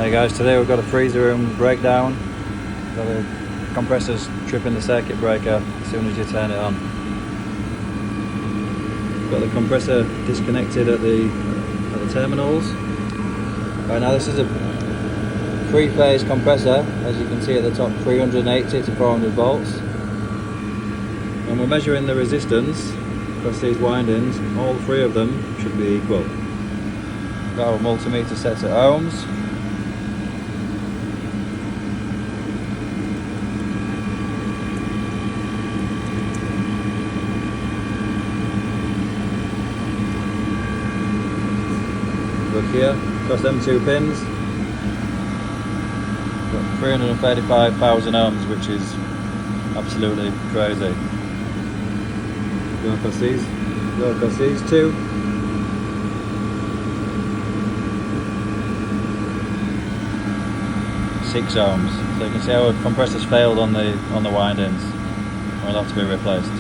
Hey guys, today we've got a freezer room breakdown. Got the compressors tripping the circuit breaker as soon as you turn it on. Got the compressor disconnected at the terminals. Right now this is a three-phase compressor, as you can see at the top, 380 to 400 volts. And we're measuring the resistance across these windings. All three of them should be equal. Got our multimeter set at ohms. Look here, across them two pins, got 335,000 ohms, which is absolutely crazy. Go across these two. Six ohms. So you can see how the compressor's failed on the windings. Will have to be replaced.